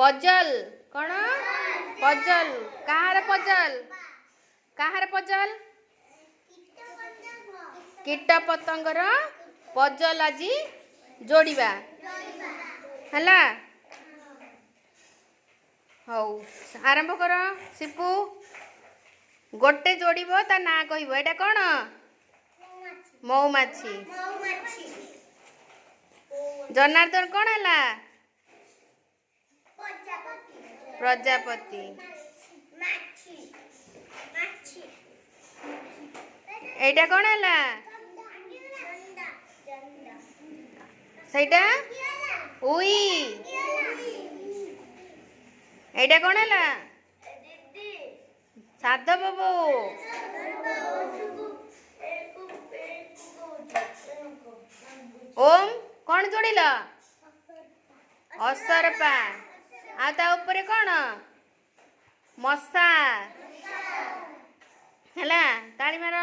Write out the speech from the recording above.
Puzzle कौन puzzle कहार puzzle कीट पतंगर puzzle आज जोड़िबा हला हौ आरंभ कर सिपू गोटे जोड़िब ता ना कहब एटा कौन मौमाछी जनार्दन कौन है प्रजापति एटा कौन है सहीटा उई एटा कौन है साधव बाबू ओम कौन जोड़िल असरपा आता ऊपर कौन मशा है ताली मार।